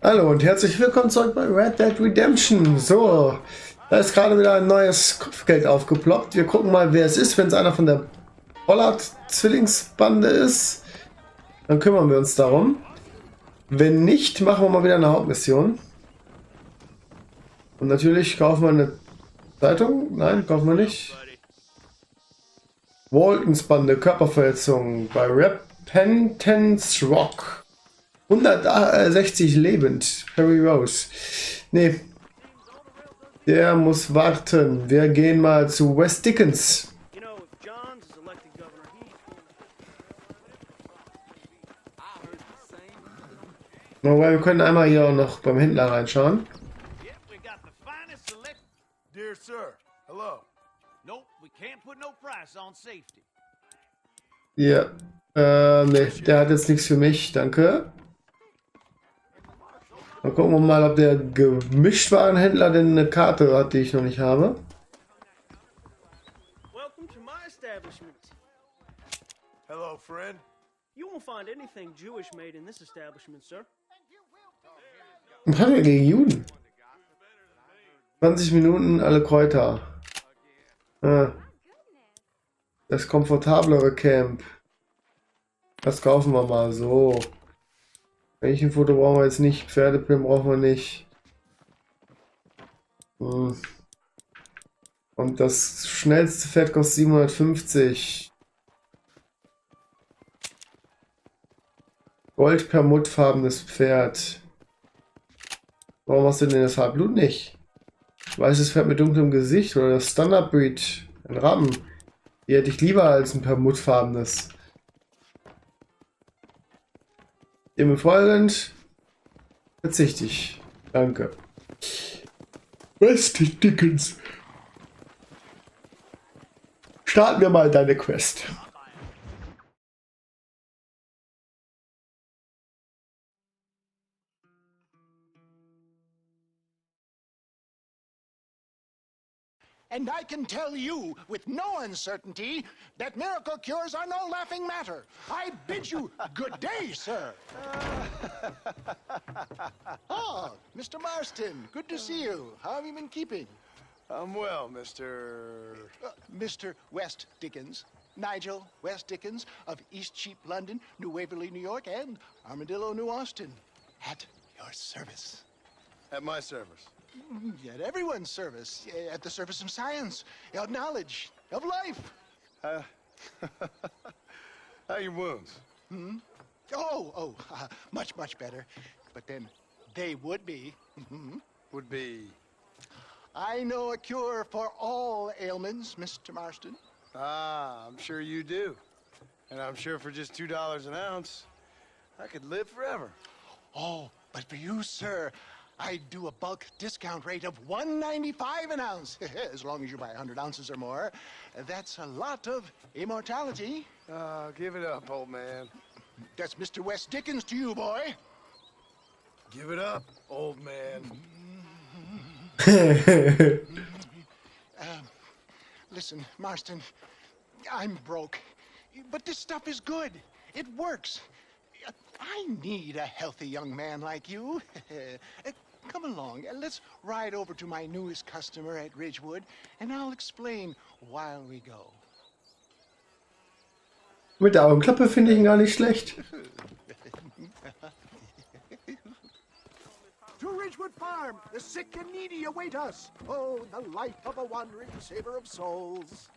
Hallo und herzlich willkommen zurück bei Red Dead Redemption. So, da ist gerade wieder ein neues Kopfgeld aufgeploppt. Wir gucken mal, wer es ist. Wenn es einer von der Pollard-Zwillingsbande ist, dann kümmern wir uns darum. Wenn nicht, machen wir mal wieder eine Hauptmission. Und natürlich kaufen wir eine Zeitung. Nein, kaufen wir nicht. Waltons Bande, Körperverletzung bei Repentance Rock. 160 lebend. Perry Rose. Nee. Der muss warten. Wir gehen mal zu West Dickens. Wobei, wir können einmal hier auch noch beim Händler reinschauen. Dear sir, hello. Nope, we can't put no price on safety. Ja. Nee, der hat jetzt nichts für mich. Danke. Dann gucken wir mal, ob der Gemischtwarenhändler denn eine Karte hat, die ich noch nicht habe. Welcome to my establishment. Hello, friend. You won't find anything Jewish made in this establishment, sir. Was haben wir gegen Juden? 20 Minuten alle Kräuter. Ah. Das komfortablere Camp. Das kaufen wir mal so. Mädchenfoto brauchen wir jetzt nicht. Pferdepillen brauchen wir nicht. Und das schnellste Pferd kostet 750. Gold-permutfarbenes Pferd. Warum hast du denn das Halbblut nicht? Weißes Pferd mit dunklem Gesicht oder das Standard Breed. Ein Rappen. Die hätte ich lieber als ein permutfarbenes. Dem folgend verzichte ich. Danke. West Dickens. Starten wir mal deine Quest. And I can tell you with no uncertainty that miracle cures are no laughing matter. I bid you good day, sir. Oh, Mr. Marston, good to see you. How have you been keeping? I'm well, Mr. Mr. West Dickens. Nigel West Dickens of East Cheap, London, New Waverly, New York, and Armadillo, New Austin. At your service. At my service. At everyone's service. At the service of science, of knowledge, of life. How are your wounds? Much, much better. But then they would be. Would be. I know a cure for all ailments, Mr. Marston. Ah, I'm sure you do. And I'm sure for just $2 an ounce, I could live forever. Oh, but for you, sir, I'd do a bulk discount rate of $1.95 an ounce, as long as you buy 100 ounces or more. That's a lot of immortality. Give it up, old man. That's Mr. West Dickens to you, boy. Give it up, old man. Listen, Marston, I'm broke, but this stuff is good. It works. I need a healthy young man like you. Come along, let's ride over to my newest customer at Ridgewood, and I'll explain while we go. Mit der Augenklappe finde ich ihn gar nicht schlecht. To Ridgewood Farm, the sick and needy await us. Oh, the life of a wandering saver of souls.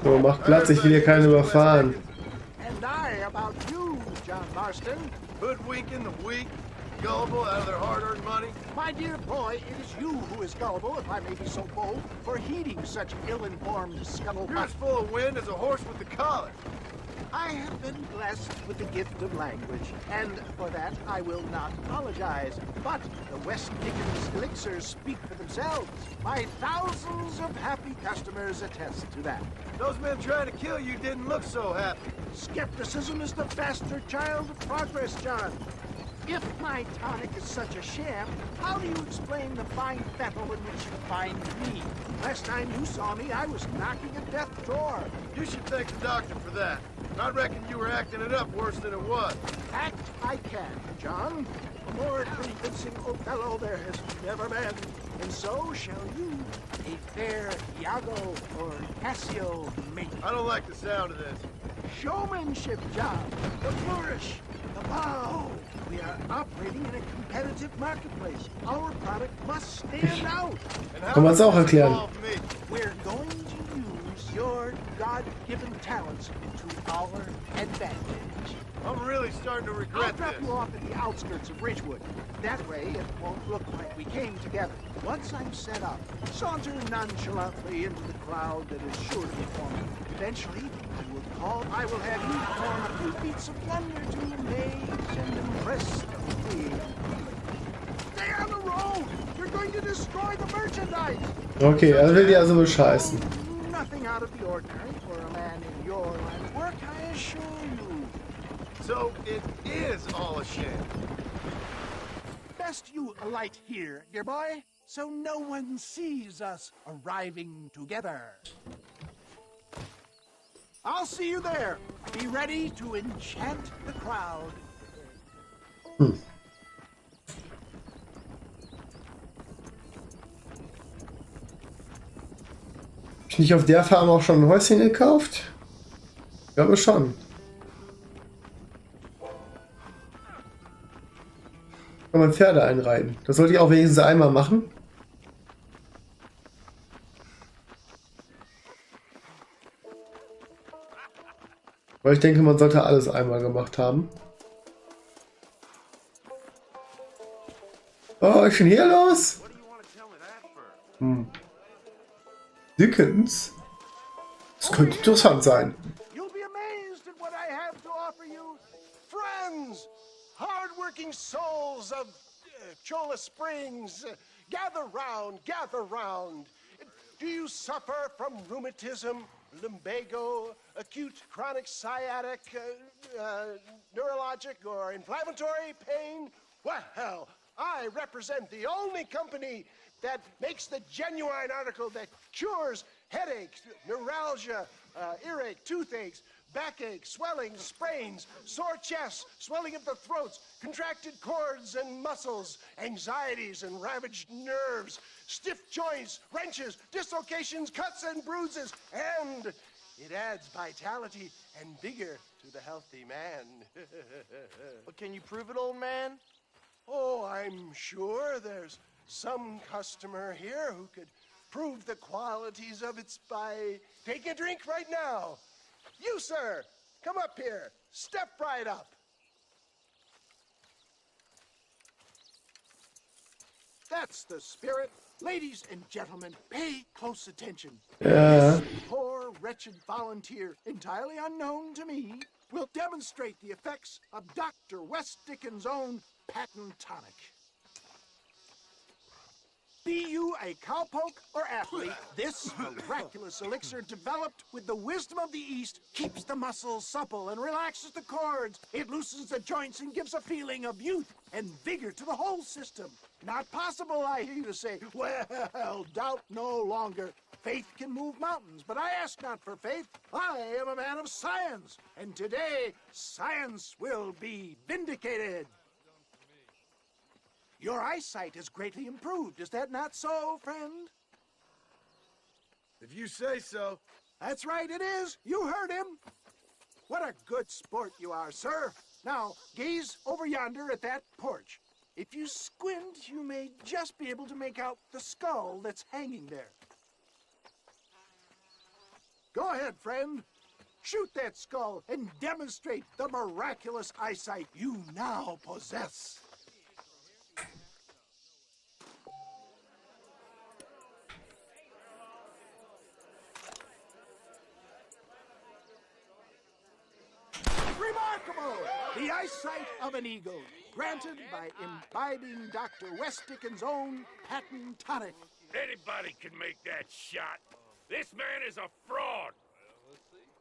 So, mach Platz, ich will hier keinen überfahren. And I about you, John Marston. Hoodwinking the weak, gullible out of their hard-earned money. My dear boy, it is you who is gullible, if I may be so bold, for heeding such ill-informed You're scuttlebutt. as full of wind as a horse with the collar. I have been blessed with the gift of language, and for that I will not apologize. But the West Dickens elixirs speak for themselves. My thousands of happy customers attest to that. Those men trying to kill you didn't look so happy. Skepticism is the bastard child of progress, John. If my tonic is such a sham, how do you explain the fine fettle in which you find me? Last time you saw me, I was knocking at death's door. You should thank the doctor for that. I reckon you were acting it up worse than it was. Act I can, John. A more convincing Othello there has never been. And so shall you, a fair Iago or Cassio mate. I don't like the sound of this. Showmanship, John. The flourish, the bow. We are operating in a competitive marketplace. Our product must stand out. And how Kann man es auch does this erklären. involve me? We're going to use your God-given talents to our advantage. I'm really starting to I'll regret drop this. you off at the outskirts of Ridgewood. That way, it won't look like we came together. Once I'm set up, saunter nonchalantly into the crowd that is sure to be forming. Eventually, I will have you perform a few feats of wonder to amaze and impress the field. Stay on the road! You're going to destroy the merchandise! Okay, er will die also bescheißen. Nothing out of the ordinary for a man in your line of work, I assure you. So it is all a sham. Best you alight here, dear boy, so no one sees us arriving together. I'll see you there. Be ready to enchant the crowd. Hab ich nicht auf der Farm auch schon ein Häuschen gekauft? Ich glaube schon. Kann man Pferde einreiten. Das sollte ich auch wenigstens einmal machen. Weil ich denke, man sollte alles einmal gemacht haben. Oh, was ist denn hier los? Dickens. Das könnte interessant sein. You'll be amazed at what I have to offer you. Friends, hard-working souls of Cholla Springs, gather round, gather round. Do you suffer from rheumatism, lumbago, acute chronic sciatic, neurologic, or inflammatory pain? Well, I represent the only company that makes the genuine article that cures headaches, neuralgia, earache, toothaches, backache, swelling, sprains, sore chests, swelling of the throats, contracted cords and muscles, anxieties and ravaged nerves, stiff joints, wrenches, dislocations, cuts and bruises, and it adds vitality and vigor to the healthy man. But can you prove it, old man? Oh, I'm sure there's some customer here who could prove the qualities of it by taking a drink right now. You, sir, come up here. Step right up. That's the spirit. Ladies and gentlemen, pay close attention. Ja. This poor, wretched volunteer, entirely unknown to me, will demonstrate the effects of Dr. West Dickens' own patent tonic. Be you a cowpoke or athlete, this miraculous elixir developed with the wisdom of the East keeps the muscles supple and relaxes the cords. It loosens the joints and gives a feeling of youth and vigor to the whole system. Not possible, I hear you say. Well, doubt no longer. Faith can move mountains, but I ask not for faith. I am a man of science, and today science will be vindicated. Your eyesight has greatly improved. Is that not so, friend? If you say so. That's right, it is. You heard him. What a good sport you are, sir. Now, gaze over yonder at that porch. If you squint, you may just be able to make out the skull that's hanging there. Go ahead, friend. Shoot that skull and demonstrate the miraculous eyesight you now possess. Remarkable! The eyesight of an eagle, granted by imbibing Dr. West Dickens' own patent tonic. Anybody can make that shot. This man is a fraud.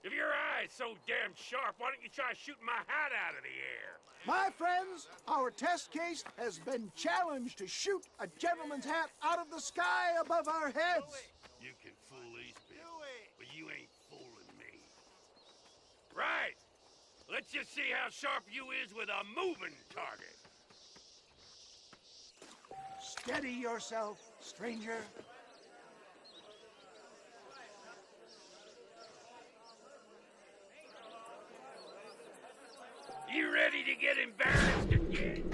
If your eye's so damn sharp, why don't you try shooting my hat out of the air? My friends, our test case has been challenged to shoot a gentleman's hat out of the sky above our heads. You can fool these people, but you ain't fooling me. Right. Let's just see how sharp you is with a moving target. Steady yourself, stranger. You ready to get embarrassed again?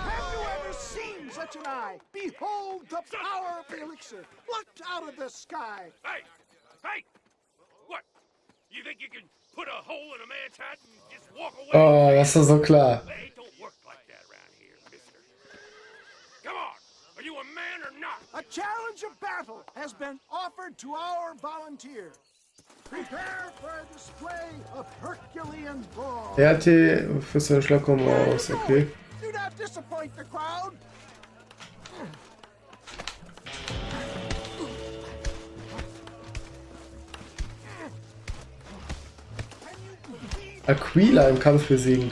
Have you ever seen such an eye? Behold the power of the elixir, plucked out of the sky. Hey! Hey! What? You think you can put a hole in a man's hat and just walk away? Oh, das ist so klar. Hey, don't work like that around here, mister. Come on! Are you a man or not? A challenge of battle has been offered to our volunteer. Prepare for a display of Herculean brawn. RT für seinen Schlagkorn raus, okay. Do not disappoint the crowd. Aquila im Kampf besiegen.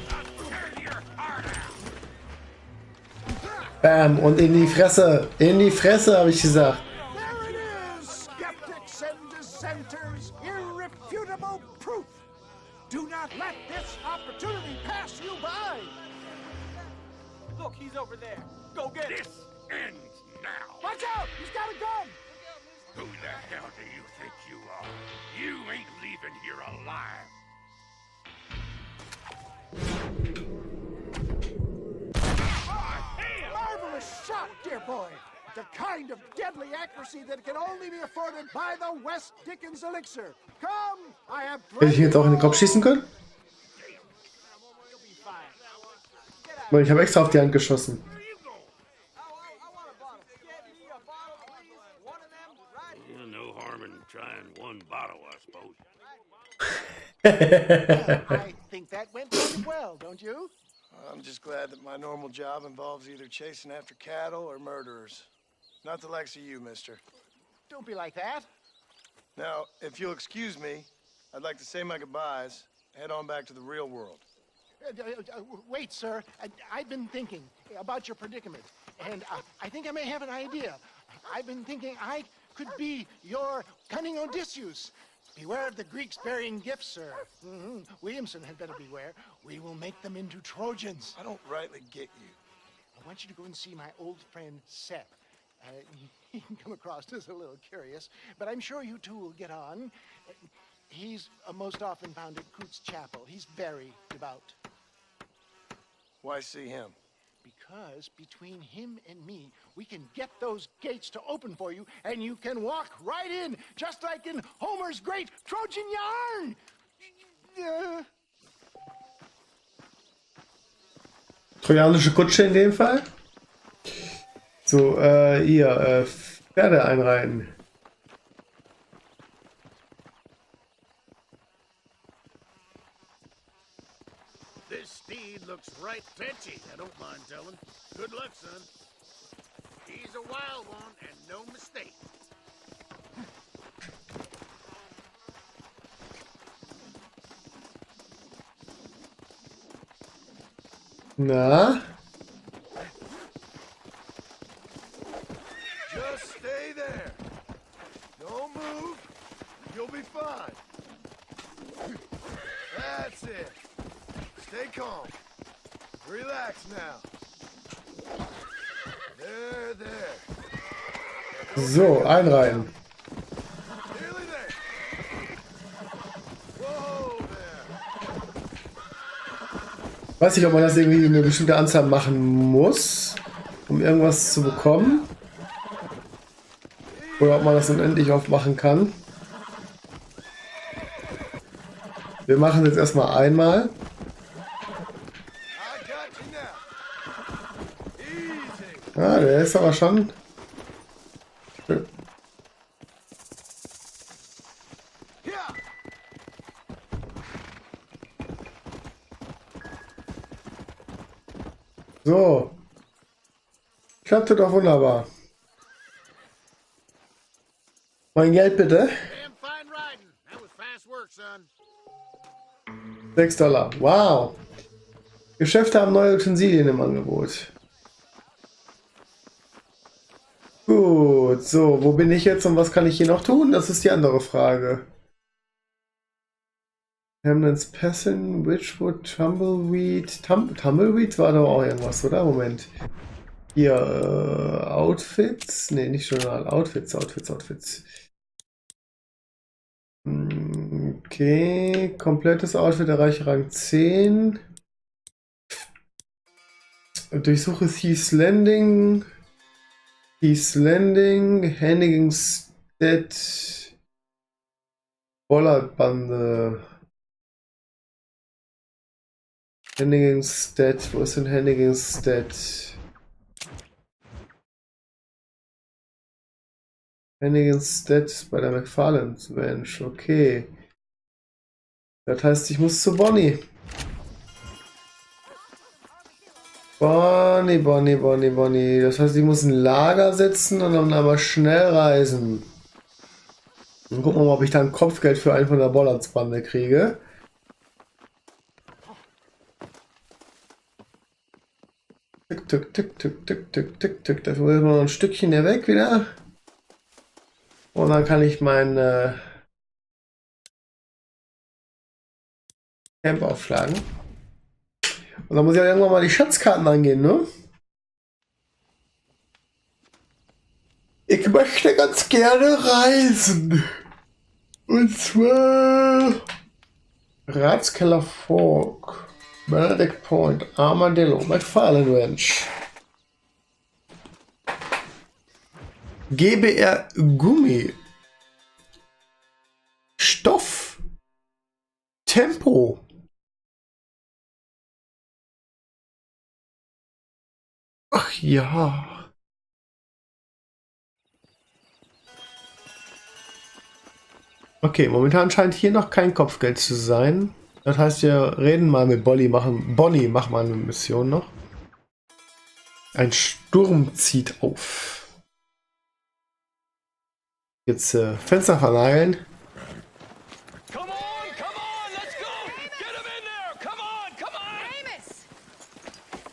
Bam, und in die Fresse. In die Fresse, habe ich gesagt. There it is, skeptics and dissenters, irrefutable proof. Do not let this opportunity pass you by. Look, he's over there. Go get him. This ends now. Watch out, he's got a gun. Who the hell do you think you are? You ain't leaving here alive. Marvelous shot, dear boy. The kind of deadly accuracy that can only be afforded by the West Dickens elixir. Come, I have. Hätte ich ihn jetzt auch in den Kopf schießen können? Weil ich habe extra auf die Hand geschossen. No harm in trying one bottle, I suppose. I think that went pretty well, don't you? I'm just glad that my normal job involves either chasing after cattle or murderers. Not the likes of you, mister. Don't be like that. Now, if you'll excuse me, I'd like to say my goodbyes, head on back to the real world. Wait, sir. I've been thinking about your predicament, and I think I may have an idea. I've been thinking I could be your cunning Odysseus. Beware of the Greeks bearing gifts, sir. Williamson had better beware. We will make them into Trojans. I don't rightly get you. I want you to go and see my old friend Seth. He can come across as a little curious, but I'm sure you two will get on. He's most often found at Coots Chapel. He's very devout. Why see him? Because between him and me, we can get those gates to open for you, and you can walk right in, just like in Homer's great Trojan yarn. Trojanische Kutsche in dem Fall. So, hier, Pferde einreiten. This steed looks right fetchy, I don't mind telling. Good luck, son. He's a wild one, and no mistake. Na? Just stay there. Don't move. You'll be fine. That's it. Stay calm. Relax now. There. So, einreiten. Nearly there. Whoa there. Weiß nicht, ob man das irgendwie eine bestimmte Anzahl machen muss, um irgendwas zu bekommen. Oder ob man das unendlich oft machen kann. Wir machen es jetzt erstmal einmal. I got you now. Easy. Ah, der ist aber schon. Yeah. So. Klappte doch wunderbar. Mein Geld bitte. son. $6. Wow. Geschäfte haben neue Utensilien im Angebot. Gut, so, wo bin ich jetzt und was kann ich hier noch tun? Das ist die andere Frage. Hamlin's Pessin, Witchwood, Tumbleweed. Tumbleweed war doch auch irgendwas, oder? Moment. Hier, Outfits. Ne, nicht Journal. Outfits. Okay, komplettes Outfit erreiche Rang 10. Durchsuche Thieves Landing. Hennigingstead. Bollardbande. Hennigingstead. Wo ist denn Hennigingstead? Hennigingstead bei der McFarlane Ranch. Okay. Das heißt, ich muss zu Bonnie. Bonnie. Das heißt, ich muss ein Lager setzen und dann aber schnell reisen. Und gucken wir mal, ob ich dann Kopfgeld für einen von der Bollardsbande kriege. Tick. Dafür müssen wir noch ein Stückchen hier weg wieder. Und dann kann ich mein Camp aufschlagen. Und dann muss ich ja irgendwann mal die Schatzkarten angehen, ne? Ich möchte ganz gerne reisen. Und zwar Ratskeller Fork, Benedict Point, Armadillo, McFarlane Ranch. GBR Gummi. Stoff. Tempo. Ach ja. Okay, momentan scheint hier noch kein Kopfgeld zu sein. Das heißt, wir reden mal mit Bonnie, machen mal eine Mission noch. Ein Sturm zieht auf. Jetzt Fenster vernageln. Come on, let's go! Get him in there! Come on! Amos!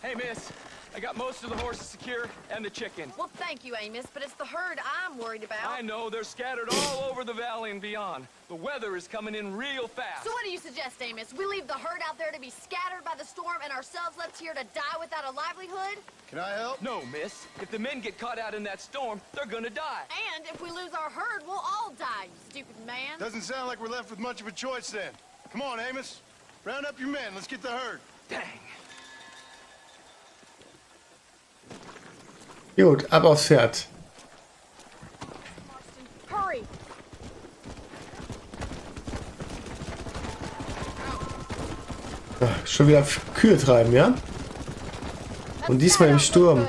Hey, miss. I got most of the horses secure and the chicken. Well, thank you, Amos, but it's the herd I'm worried about. I know, they're scattered all over the valley and beyond. The weather is coming in real fast. So what do you suggest, Amos? We leave the herd out there to be scattered by the storm and ourselves left here to die without a livelihood? Can I help? No, miss. If the men get caught out in that storm, they're gonna die. And if we lose our herd, we'll all die, you stupid man. Doesn't sound like we're left with much of a choice then. Come on, Amos. Round up your men. Let's get the herd. Dang. Gut, ab aufs Pferd. Hurry! Ach, schon wieder Kühe treiben, ja? Und diesmal im Sturm.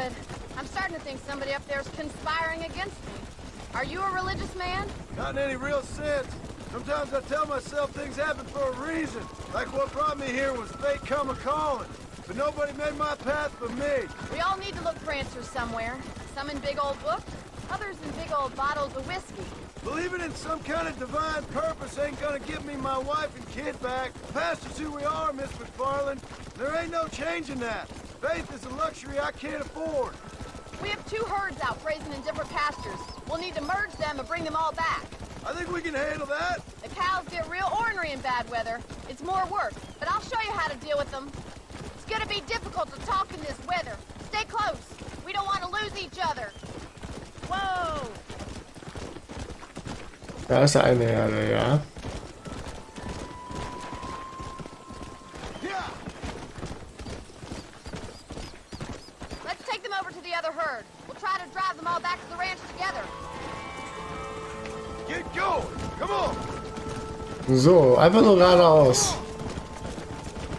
I'm starting to think somebody up there is conspiring against me. Are you a religious man? Not in any real sense. Sometimes I tell myself things happen for a reason. Like what brought me here was fate come a-calling. But nobody made my path but me. We all need to look for answers somewhere. Some in big old books, others in big old bottles of whiskey. Believing in some kind of divine purpose ain't gonna give me my wife and kid back. Past is who we are, Miss McFarlane. There ain't no changing that. Faith is a luxury I can't afford. We have two herds out grazing in different pastures. We'll need to merge them and bring them all back. I think we can handle that. The cows get real ornery in bad weather. It's more work, but I'll show you how to deal with them. It's gonna be difficult to talk in this weather. Stay close. We don't want to lose each other. Whoa! Da ist eine Herde, ja. Let's take them over to the other herd. We'll try to drive them all back to the ranch together. Get going. Come on. So, einfach nur geradeaus.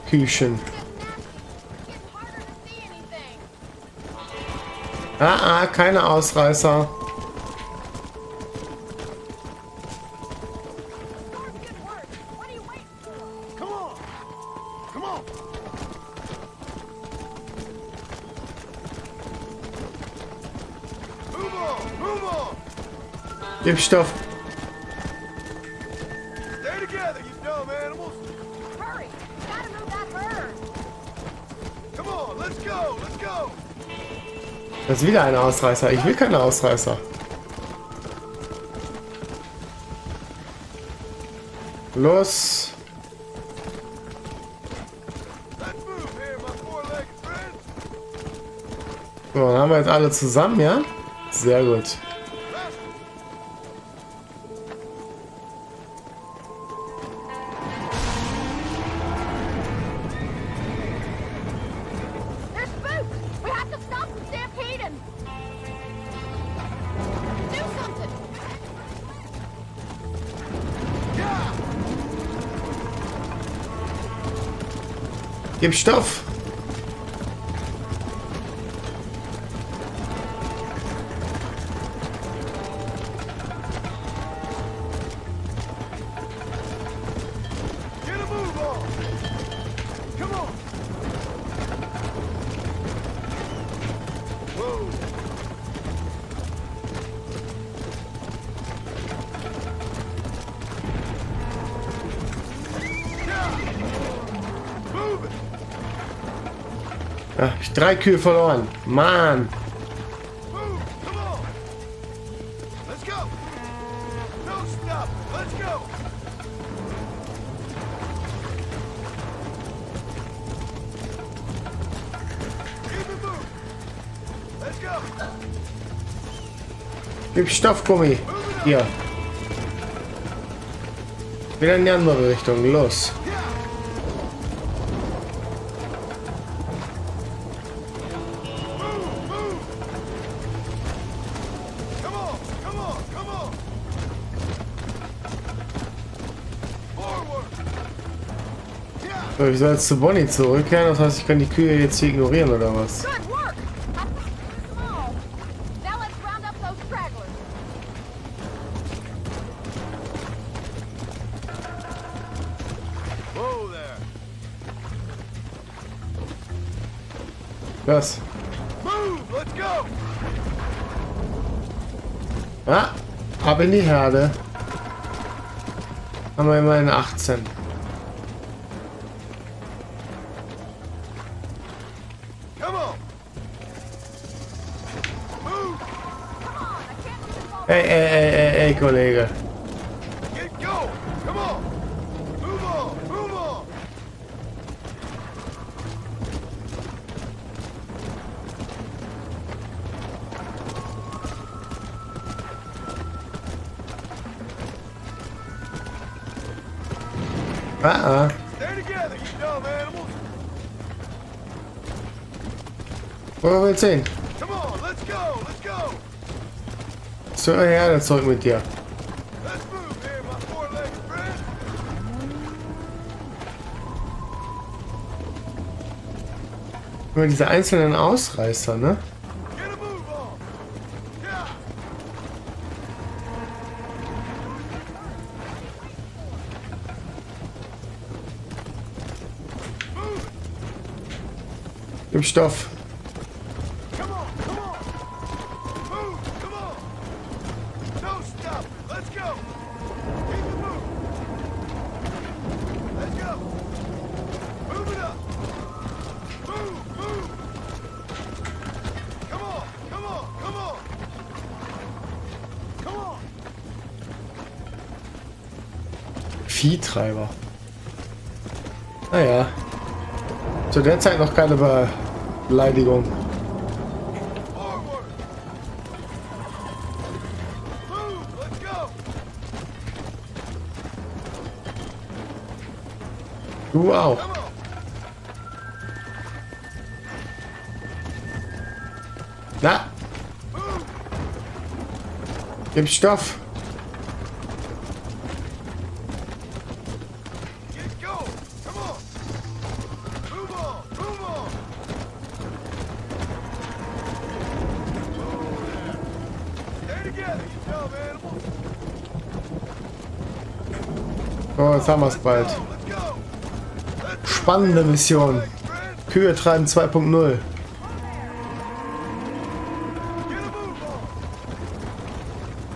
Küchen. It's harder to see anything. Keine Ausreißer. Good work. What are you waiting for? Come on. Come on. Move on. Move on. Gib Stoff. Stay together, you dumb animals. Hurry! Gotta move that herd! Come on, let's go, let's go. Das ist wieder ein Ausreißer. Ich will keine Ausreißer. Los. Let's move here, my four-legged friends. So, dann haben wir jetzt alle zusammen, ja? Sehr gut. There's spook! We have to stop them stampeding! Do something! Gib Stoff. Get a move on. Come on. Whoa. Move it. Ja, ich 3 Kühe verloren. Mann. Move. Come on. Let's go. No stop. Let's go. Keep it moving. Let's go. Gib Stoffgummi. Hier. Wieder in die andere Richtung. Los. Come on, come on, come on. Forward. Yeah. So, ich soll jetzt zu Bonnie zurückkehren. Das heißt, ich kann die Kühe jetzt hier ignorieren oder was? Good work! I think we them all. Now let's round up those stragglers. Whoa there. Was? Move, let's go. Ja, ab in die Herde. Haben wir immerhin 18. Come on. Move, Come on, I can't let them fall. Ey, Kollege. get going. Come on. Move on, move on. Stay together, you dumb animals. Wo willst du hin? Come on, let's go, let's go. Zur Herde zurück mit dir. Let's move here, my four-legged friend. Immer diese einzelnen Ausreißer, ne? Get a move on. Yeah. Move it. Gib Stoff. Come on, come on. Move, come on. No stop. Let's go. Keep it moving. Let's go. Move it up. Move, move. Come on, come on, come on. Come on. Viehtreiber. Naja. Zu der Zeit noch keine Beleidigung. Forward. Move, let's go. Du auch. Come on. Na, Move. gib Stoff. Get going. Come on. Move on. Move on. Stay together, you dumb animals. Oh, jetzt haben wir es bald. Let's go. Let's Spannende Mission. friends. Kühe treiben 2.0. Get a move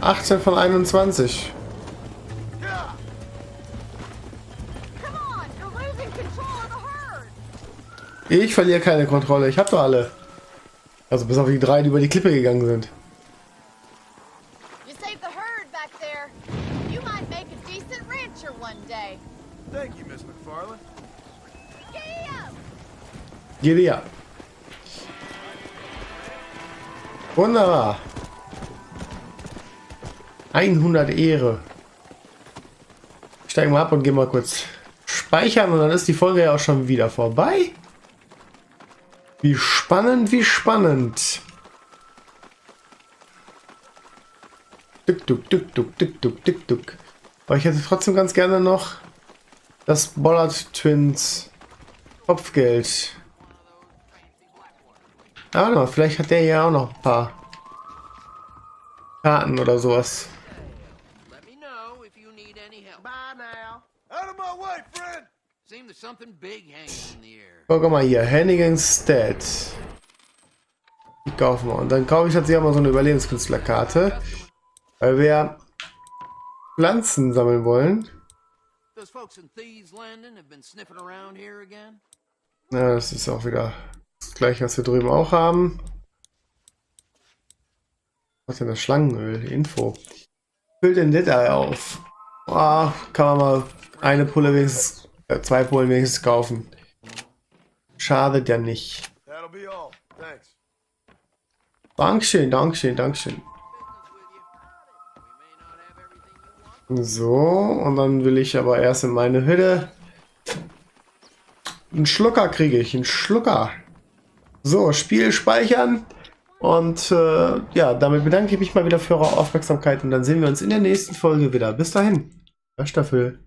on. 18 von 21. Yeah. Ich verliere keine Kontrolle. Ich habe doch alle. Also bis auf die 3, die über die Klippe gegangen sind. You saved the herd back there. You might make a decent rancher one day. Thank you, Miss McFarland. Yeah! Geh ab. Wunderbar. 100 Ehre. Steigen wir ab und gehen mal kurz speichern und dann ist die Folge ja auch schon wieder vorbei. Wie spannend, wie spannend. Duck, duck, duck, duck, duck, duck, duck, duck. Aber ich hätte trotzdem ganz gerne noch das Bollard Twins Kopfgeld. Ah, warte mal, vielleicht hat der ja auch noch ein paar Karten oder sowas. Let me know if you need any help. Bye now. Out of my way, friend! Seems there's something big hanging in the air. Guck mal hier, Hannigan's Stead. Die kaufen wir. Und dann kaufe ich tatsächlich auch mal so eine Überlebenskünstlerkarte. Weil wir Pflanzen sammeln wollen. Those folks in Thieves Landing have been sniffing around here again. Ja, das ist auch wieder das gleiche, was wir drüben auch haben. Was ist denn das Schlangenöl? Info. Füllt den Detail auf. Oh, kann man mal eine Pulle wenigstens, 2 Pullen wenigstens kaufen. Schadet ja nicht. That'll be all. Thanks. Dankeschön, Dankeschön, Dankeschön. So, und dann will ich aber erst in meine Hütte. Einen Schlucker kriege ich, einen Schlucker. So, Spiel speichern. Und ja, damit bedanke ich mich mal wieder für eure Aufmerksamkeit. Und dann sehen wir uns in der nächsten Folge wieder. Bis dahin. Der Stöffel.